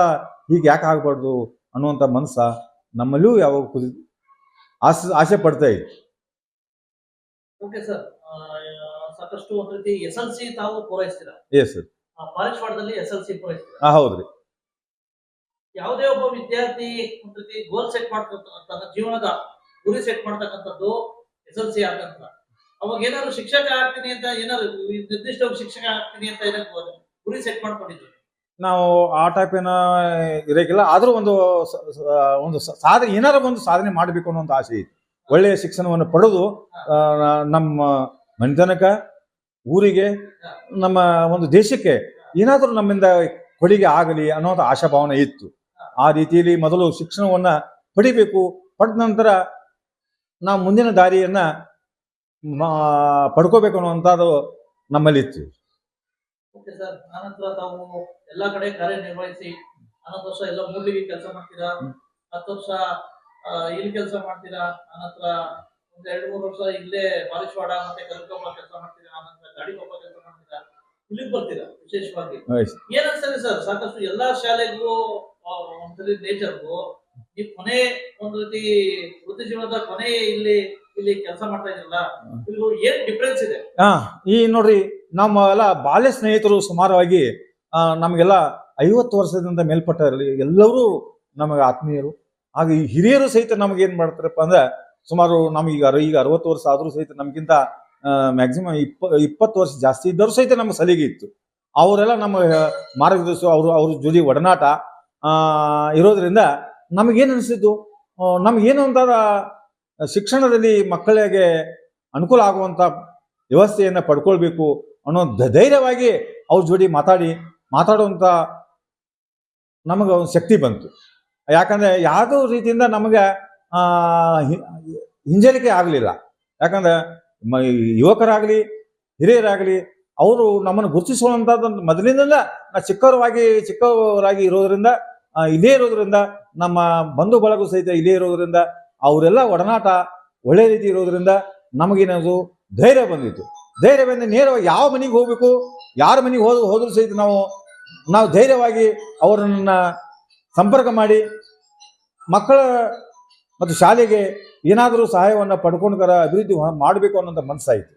ಹೀಗೆ ಯಾಕೆ ಆಗಬಾರ್ದು ಅನ್ನುವಂಥ ಮನಸ್ಸ ನಮ್ಮಲ್ಲಿಯೂ ಯಾವಾಗ ಆಸೆ ಪಡ್ತಾ ಇತ್ತು. ಓಕೆ ಸರ್, ಸಾಕಷ್ಟು ಒಂದು ರೀತಿ SLC ತಾವು ಪೂರೈಸ್ತೀರಾ? Yes sir. ಪಾಲಿಶ್ವಾಡದಲ್ಲಿ SLC ಪೂರೈಸ್ತೀರಾ? ಹೌದ್ರಿ. ಯಾವುದೇ ಒಬ್ಬ ವಿದ್ಯಾರ್ಥಿ ಒಂದು ರೀತಿ ಗೋಲ್ ಸೆಟ್ ಮಾಡ್ತಕ್ಕಂಥ ತನ್ನ ಜೀವನದ ಗುರಿ ಸೆಟ್ ಮಾಡ್ತಕ್ಕಂಥದ್ದು SLC ಆಗಂತ. ಅವಾಗ ಏನಾದ್ರು ಶಿಕ್ಷಕ ಆಗ್ತೀನಿ ಅಂತ ಏನಾದ್ರು ನಿರ್ದಿಷ್ಟವಾಗಿ ಶಿಕ್ಷಕ ಆಗ್ತೀನಿ ಅಂತ ಏನಾದ್ರು ಗುರಿ ಸೆಟ್ ಮಾಡ್ಕೊಂಡಿದ್ರು? ನಾವು ಆ ಟೈಪ್ ಏನೋ ಇರೋಕ್ಕಿಲ್ಲ, ಆದರೂ ಒಂದು ಸಾಧನೆ, ಏನಾರು ಒಂದು ಸಾಧನೆ ಮಾಡಬೇಕು ಅನ್ನೋಂಥ ಆಸೆ ಇತ್ತು. ಒಳ್ಳೆಯ ಶಿಕ್ಷಣವನ್ನು ಪಡೆದು ನಮ್ಮ ಮನೆತನಕ, ಊರಿಗೆ, ನಮ್ಮ ಒಂದು ದೇಶಕ್ಕೆ ಏನಾದರೂ ನಮ್ಮಿಂದ ಕೊಡುಗೆ ಆಗಲಿ ಅನ್ನೋದು ಆಶಾಭಾವನೆ ಇತ್ತು. ಆ ರೀತಿಯಲ್ಲಿ ಮೊದಲು ಶಿಕ್ಷಣವನ್ನು ಪಡಿಬೇಕು, ಪಡೆದ ನಂತರ ನಾವು ಮುಂದಿನ ದಾರಿಯನ್ನ ಪಡ್ಕೋಬೇಕು ಅನ್ನುವಂಥದ್ದು ನಮ್ಮಲ್ಲಿತ್ತು. ಓಕೆ ಸರ್, ಆನಂತರ ತಾವು ಎಲ್ಲಾ ಕಡೆ ಕಾರ್ಯನಿರ್ವಹಿಸಿ 11 ವರ್ಷ ಎಲ್ಲ ಮೂಡ್ಲಿಗೆ ಕೆಲಸ ಮಾಡ್ತೀರಾ, 10 ವರ್ಷ ಇಲ್ಲಿ ಕೆಲಸ ಮಾಡ್ತೀರಾ, ಆನಂತರ ಒಂದು 2-3 ವರ್ಷ ಇಲ್ಲೇ ಬಾಲಿಶ್ವಾಡ ಮತ್ತೆ ಕನಕಪ್ಪ ಕೆಲಸ ಮಾಡ್ತೀರಾ, ಆನಂತರ ಗಾಡಿಕೊಪ್ಪ ಕೆಲಸ ಮಾಡ್ತೀರಾ, ಇಲ್ಲಿಗೆ ಬರ್ತೀರಾ. ವಿಶೇಷವಾಗಿ ಏನ್ ಅನ್ಸ್ತದೆ ಸರ್, ಸಾಕಷ್ಟು ಎಲ್ಲಾ ಶಾಲೆಗೂ ಒಂದ್ಸರಿ ನೇಚರ್ಗೂ ಈ ಕೊನೆ ಒಂದು ರೀತಿ ವೃತ್ತಿ ಜೀವನದ ಕೊನೆ ಇಲ್ಲಿ ಕೆಲಸ ಮಾಡ್ತಾ ಇದ್ರಲ್ಲ, ಇದು ಏನ್ ಡಿಫ್ರೆನ್ಸ್ ಇದೆ? ಈ ನೋಡ್ರಿ, ನಮ್ಮ ಎಲ್ಲ ಬಾಲ್ಯ ಸ್ನೇಹಿತರು ಸುಮಾರವಾಗಿ ನಮಗೆಲ್ಲ 50 ವರ್ಷದಿಂದ ಮೇಲ್ಪಟ್ಟರಲ್ಲಿ ಎಲ್ಲರೂ ನಮಗೆ ಆತ್ಮೀಯರು. ಹಾಗೆ ಈ ಹಿರಿಯರು ಸಹಿತ ನಮ್ಗೆ ಏನ್ ಮಾಡ್ತಾರಪ್ಪ ಅಂದ್ರೆ, ಸುಮಾರು ನಮಗೀಗ 60 ವರ್ಷ ಆದ್ರೂ ಸಹಿತ ನಮ್ಗಿಂತ ಮ್ಯಾಕ್ಸಿಮಮ್ 20 ವರ್ಷ ಜಾಸ್ತಿ ಇದ್ದವರು ಸಹಿತ ನಮ್ಗೆ ಸಲಿಗೆ ಇತ್ತು. ಅವರೆಲ್ಲ ನಮ್ಮ ಮಾರ್ಗದರ್ಶಿ, ಅವ್ರ ಜೊತೆ ಒಡನಾಟ ಇರೋದ್ರಿಂದ ನಮಗೇನು ಅನಿಸಿದ್ದು, ನಮಗೇನು ಅಂತಾರ ಶಿಕ್ಷಣದಲ್ಲಿ ಮಕ್ಕಳಿಗೆ ಅನುಕೂಲ ಆಗುವಂಥ ವ್ಯವಸ್ಥೆಯನ್ನು ಪಡ್ಕೊಳ್ಬೇಕು ಅನ್ನೋ ಧೈರ್ಯವಾಗಿ ಅವ್ರ ಜೋಡಿ ಮಾತಾಡುವಂಥ ನಮಗೆ ಒಂದು ಶಕ್ತಿ ಬಂತು. ಯಾಕಂದರೆ ಯಾವುದೋ ರೀತಿಯಿಂದ ನಮಗೆ ಹಿಂಜರಿಕೆ ಆಗಲಿಲ್ಲ. ಯಾಕಂದರೆ ಯುವಕರಾಗಲಿ ಹಿರಿಯರಾಗಲಿ ಅವರು ನಮ್ಮನ್ನು ಗುರುತಿಸುವಂಥದ್ದು ಮೊದಲಿನಿಂದ ಚಿಕ್ಕವರಾಗಿ ಇರೋದ್ರಿಂದ, ಇಲ್ಲೇ ಇರೋದ್ರಿಂದ, ನಮ್ಮ ಬಂಧು ಬಳಗ ಸಹಿತ ಇಲ್ಲೇ ಇರೋದ್ರಿಂದ, ಅವರೆಲ್ಲ ಒಡನಾಟ ಒಳ್ಳೆ ರೀತಿ ಇರೋದ್ರಿಂದ ನಮಗೇನದು ಧೈರ್ಯ ಬಂದಿತ್ತು. ಧೈರ್ಯ ಬಂದು ನೇರವಾಗಿ ಯಾವ ಮನೆಗೆ ಹೋಗ್ಬೇಕು, ಯಾರ ಮನೆಗೆ ಹೋದ್ರೂ ಸಹಿತ ನಾವು ಧೈರ್ಯವಾಗಿ ಅವರನ್ನು ಸಂಪರ್ಕ ಮಾಡಿ ಮಕ್ಕಳ ಮತ್ತು ಶಾಲೆಗೆ ಏನಾದರೂ ಸಹಾಯವನ್ನು ಪಡ್ಕೊಂಡ್ಕರ ಅಭಿವೃದ್ಧಿ ಮಾಡಬೇಕು ಅನ್ನೋಂಥ ಮನಸ್ಸಾಯಿತು.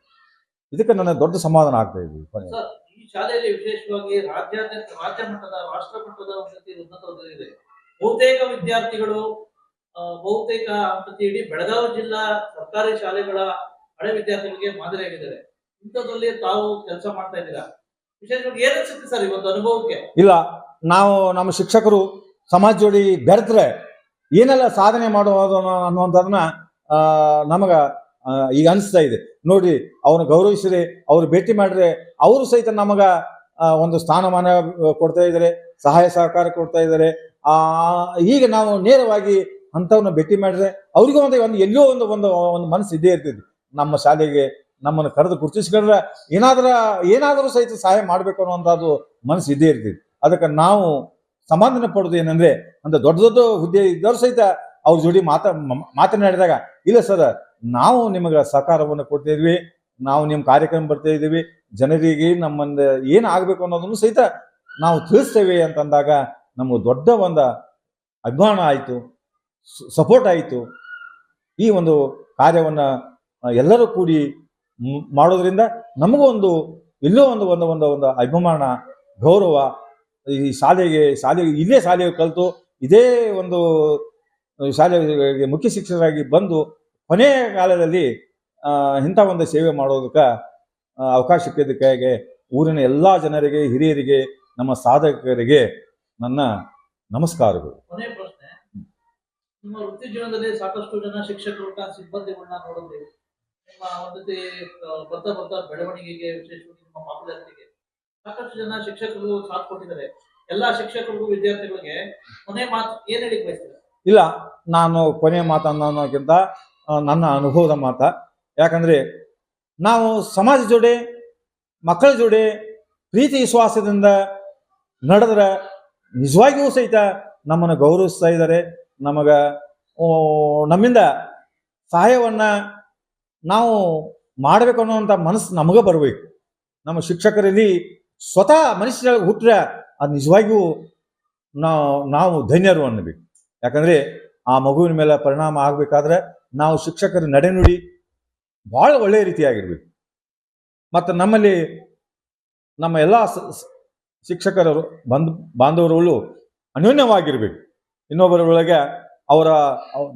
ಇದಕ್ಕೆ ನನ್ನ ದೊಡ್ಡ ಸಮಾಧಾನ ಆಗ್ತಾ ಇದೆ. ಈ ಶಾಲೆಯಲ್ಲಿ ವಿಶೇಷವಾಗಿ ರಾಜ್ಯ ಮಟ್ಟದ, ರಾಷ್ಟ್ರ ಮಟ್ಟದ ಉನ್ನತ ಇದೆ. ಬಹುತೇಕ ವಿದ್ಯಾರ್ಥಿಗಳು ಬಹುತೇಕ ಇಡೀ ಬೆಳಗಾವಿ ಜಿಲ್ಲಾ ಸರ್ಕಾರಿ ಶಾಲೆಗಳ ಹಳೆ ವಿದ್ಯಾರ್ಥಿಗಳಿಗೆ ಮಾದರಿಯಾಗಿದ್ದಾರೆ. ಇಂಥದ್ರಲ್ಲಿ ತಾವು ಕೆಲಸ ಮಾಡ್ತಾ ಇದ್ದೀರಾ, ವಿಶೇಷವಾಗಿ ಏನ್ ಅನ್ಸುತ್ತೆ ಸರ್ ಇವತ್ತು ಅನುಭವಕ್ಕೆ? ಇಲ್ಲ, ನಾವು ನಮ್ಮ ಶಿಕ್ಷಕರು ಸಮಾಜ ಜೋಡಿ ಬೆರೆತ್ರೆ ಏನೆಲ್ಲ ಸಾಧನೆ ಮಾಡುವುದು ಅನ್ನುವಂಥದನ್ನ ನಮಗ ಈಗ ಅನಿಸ್ತಾ ಇದೆ. ನೋಡ್ರಿ, ಅವ್ರನ್ನ ಗೌರವಿಸಿದ್ರೆ, ಅವ್ರು ಭೇಟಿ ಮಾಡಿದ್ರೆ ಅವರು ಸಹಿತ ನಮಗ ಒಂದು ಸ್ಥಾನಮಾನ ಕೊಡ್ತಾ ಇದ್ದಾರೆ, ಸಹಾಯ ಸಹಕಾರ ಕೊಡ್ತಾ ಇದ್ದಾರೆ. ಈಗ ನಾವು ನೇರವಾಗಿ ಅಂಥವ್ರನ್ನ ಭೇಟಿ ಮಾಡಿದ್ರೆ ಅವ್ರಿಗೂ ಎಲ್ಲೋ ಒಂದು ಮನಸ್ಸು ಇದ್ದೇ ಇರ್ತೈತಿ. ನಮ್ಮ ಶಾಲೆಗೆ ನಮ್ಮನ್ನು ಕರೆದು ಗುರುತಿಸ್ಕೊಂಡ್ರೆ ಏನಾದರೂ ಸಹಿತ ಸಹಾಯ ಮಾಡಬೇಕು ಅನ್ನುವಂಥದ್ದು ಮನಸ್ಸು ಇದ್ದೇ ಇರ್ತೈತಿ. ಅದಕ್ಕೆ ನಾವು ಸಮಾಧಾನ ಪಡೋದು ಏನಂದ್ರೆ, ಅಂತ ದೊಡ್ಡ ಹುದ್ದೆ ಇದ್ದವ್ರು ಸಹಿತ ಅವ್ರ ಜೋಡಿ ಮಾತನಾಡಿದಾಗ, ಇಲ್ಲ ಸರ್, ನಾವು ನಿಮಗೆ ಸಹಕಾರವನ್ನು ಕೊಡ್ತಾ ಇದ್ವಿ, ನಾವು ನಿಮ್ಮ ಕಾರ್ಯಕ್ರಮ ಬರ್ತಾ ಇದ್ದೀವಿ, ಜನರಿಗೆ ನಮ್ಮಂದ ಏನು ಆಗಬೇಕು ಅನ್ನೋದನ್ನು ಸಹಿತ ನಾವು ತಿಳಿಸ್ತೇವೆ ಅಂತಂದಾಗ ನಮಗೆ ದೊಡ್ಡ ಒಂದು ಅಭಿಮಾನ ಆಯಿತು, ಸಪೋರ್ಟ್ ಆಯಿತು. ಈ ಒಂದು ಕಾರ್ಯವನ್ನು ಎಲ್ಲರೂ ಕೂಡಿ ಮಾಡೋದ್ರಿಂದ ನಮಗೂ ಎಲ್ಲೋ ಒಂದು ಅಭಿಮಾನ, ಗೌರವ. ಈ ಶಾಲೆಗೆ ಇಲ್ಲೇ ಶಾಲೆಗೆ ಕಲಿತು ಇದೇ ಒಂದು ಶಾಲೆಗೆ ಮುಖ್ಯ ಶಿಕ್ಷಕರಾಗಿ ಬಂದು ಕೊನೆಯ ಕಾಲದಲ್ಲಿ ಇಂಥ ಒಂದು ಸೇವೆ ಮಾಡೋದಕ್ಕೆ ಅವಕಾಶ ಸಿಕ್ಕಿದ್ದಕ್ಕಾಗಿ ಊರಿನ ಎಲ್ಲ ಜನರಿಗೆ, ಹಿರಿಯರಿಗೆ, ನಮ್ಮ ಸಾಧಕರಿಗೆ ನನ್ನ ನಮಸ್ಕಾರಗಳು. ಕೊನೆ ಪ್ರಶ್ನೆ, ನಿಮ್ಮ ವೃತ್ತಿ ಜೀವನದಲ್ಲಿ ಸಾಕಷ್ಟು ಜನ ಶಿಕ್ಷಕರು ಸಿಬ್ಬಂದಿಗಳನ್ನ ನೋಡಿದ್ರಿ. ನಿಮ್ಮ ಒಂದು ಬರ್ತಾ ಬೆಳವಣಿಗೆಗೆ, ವಿಶೇಷವಾಗಿ ನಿಮ್ಮ ಪಾಪುಲಾರಿಟಿಗೆ ಸಾಕಷ್ಟು ಜನ ಶಿಕ್ಷಕರು ಸಾಥ್ ಕೊಟ್ಟಿದ್ದಾರೆ. ಎಲ್ಲಾ ಶಿಕ್ಷಕರಿಗೂ ವಿದ್ಯಾರ್ಥಿಗಳಿಗೆ ಕೊನೆ ಮಾತು ಏನ್ ಹೇಳಿ ಬಯಸ್ತೀರಾ? ಇಲ್ಲ, ನಾನು ಕೊನೆಯ ಮಾತನ್ನೋಕ್ಕಿಂತ ನನ್ನ ಅನುಭವದ ಮಾತ. ಯಾಕಂದ್ರೆ ನಾವು ಸಮಾಜ ಜೋಡಿ, ಮಕ್ಕಳ ಜೋಡಿ ಪ್ರೀತಿ ವಿಶ್ವಾಸದಿಂದ ನಡೆದ್ರೆ ನಿಜವಾಗಿಯೂ ಸಹಿತ ನಮ್ಮನ್ನು ಗೌರವಿಸ್ತಾ ಇದ್ದಾರೆ. ನಮ್ಮಿಂದ ಸಹಾಯವನ್ನು ನಾವು ಮಾಡಬೇಕು ಅನ್ನೋವಂಥ ಮನಸ್ಸು ನಮಗೆ ಬರಬೇಕು. ನಮ್ಮ ಶಿಕ್ಷಕರಲ್ಲಿ ಸ್ವತಃ ಮನುಷ್ಯರಿಗೆ ಹುಟ್ಟರೆ ಅದು ನಿಜವಾಗಿಯೂ ನಾವು ಧನ್ಯರು ಅನ್ನಬೇಕು. ಯಾಕಂದರೆ ಆ ಮಗುವಿನ ಮೇಲೆ ಪರಿಣಾಮ ಆಗಬೇಕಾದ್ರೆ ನಾವು ಶಿಕ್ಷಕರ ನಡೆನುಡಿ ಭಾಳ ಒಳ್ಳೆಯ ರೀತಿಯಾಗಿರ್ಬೇಕು. ಮತ್ತು ನಮ್ಮಲ್ಲಿ ನಮ್ಮ ಎಲ್ಲ ಶಿಕ್ಷಕರು ಬಾಂಧವರುಗಳು ಅನ್ಯೋನ್ಯವಾಗಿರ್ಬೇಕು. ಇನ್ನೊಬ್ಬರ ಒಳಗೆ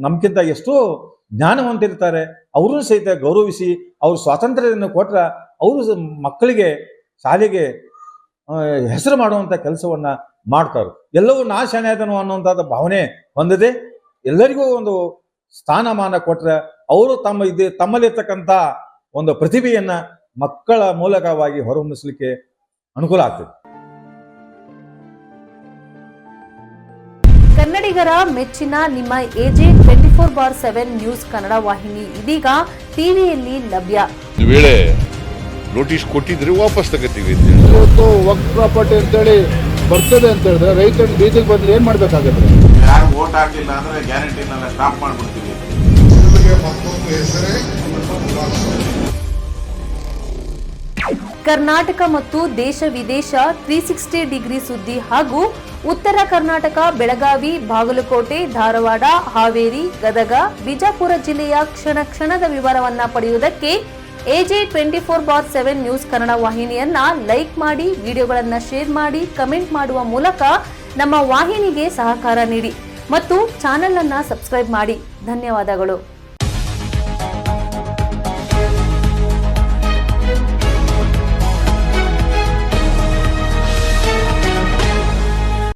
ನಮ್ಗಿಂತ ಎಷ್ಟೋ ಜ್ಞಾನವಂತಿರ್ತಾರೆ, ಅವ್ರನ್ನೂ ಸಹಿತ ಗೌರವಿಸಿ ಅವ್ರ ಸ್ವಾತಂತ್ರ್ಯವನ್ನು ಕೊಟ್ಟರೆ ಅವರು ಮಕ್ಕಳಿಗೆ, ಶಾಲೆಗೆ ಹೆಸರು ಮಾಡುವಂಥ ಕೆಲಸವನ್ನು ಮಾಡ್ತಾರೆ. ಎಲ್ಲವೂ ನಾ ಶಾಣೆ ಅದನ್ನು ಅನ್ನುವಂಥದ್ದು ಭಾವನೆ ಹೊಂದದೆ ಎಲ್ಲರಿಗೂ ಒಂದು ಸ್ಥಾನಮಾನ ಕೊಟ್ಟರೆ ಅವರು ತಮ್ಮಲ್ಲಿರ್ತಕ್ಕಂಥ ಒಂದು ಪ್ರತಿಭೆಯನ್ನು ಮಕ್ಕಳ ಮೂಲಕವಾಗಿ ಹೊರಹೊಮ್ಮಿಸಲಿಕ್ಕೆ ಅನುಕೂಲ ಆಗ್ತದೆ. ಕನ್ನಡಿಗರ ಮೆಚ್ಚಿನ ನಿಮ್ಮ AJ 24/7 ನ್ಯೂಸ್ ಕನ್ನಡ ವಾಹಿನಿ ಇದೀಗ ಟಿವಿಯಲ್ಲಿ ಲಭ್ಯ. ಒಂದು ವೇಳೆ ನೋಟಿಸ್ ಕೊಟ್ಟಿದ್ರೆ ವಾಪಸ್ ತಗೋತೀವಿ. ಇವತ್ತು ವಕ್ಫ್ ಪ್ರಾಪರ್ಟಿ ಅಂತೇಳಿ ಬರ್ತದೆ ಅಂತ ಹೇಳಿದ್ರೆ ರೈತರು ಬೀದಿಗೆ ಬಂದ್ರೆ ಏನ್ ಮಾಡ್ಬೇಕಾಗುತ್ತೆ? ಯಾರು ವೋಟ್ ಹಾಕಿಲ್ಲ ಅಂದ್ರೆ ಗ್ಯಾರಂಟಿನೆಲ್ಲ ಸ್ಟಾಪ್ ಮಾಡ್ಬಿಡ್ತೀವಿ. ಕರ್ನಾಟಕ ಮತ್ತು ದೇಶ ವಿದೇಶ 360 ಡಿಗ್ರಿ ಸುದ್ದಿ ಹಾಗೂ ಉತ್ತರ ಕರ್ನಾಟಕ, ಬೆಳಗಾವಿ, ಬಾಗಲಕೋಟೆ, ಧಾರವಾಡ, ಹಾವೇರಿ, ಗದಗ, ಬಿಜಾಪುರ ಜಿಲ್ಲೆಯ ಕ್ಷಣದ ವಿವರವನ್ನ ಪಡೆಯುವುದಕ್ಕೆ AJ 24/7 ನ್ಯೂಸ್ ಕನ್ನಡ ವಾಹಿನಿಯನ್ನ ಲೈಕ್ ಮಾಡಿ, ವಿಡಿಯೋಗಳನ್ನ ಶೇರ್ ಮಾಡಿ, ಕಮೆಂಟ್ ಮಾಡುವ ಮೂಲಕ ನಮ್ಮ ವಾಹಿನಿಗೆ ಸಹಕಾರ ನೀಡಿ ಮತ್ತು ಚಾನೆಲ್ ಅನ್ನ ಸಬ್ಸ್ಕ್ರೈಬ್ ಮಾಡಿ. ಧನ್ಯವಾದಗಳು.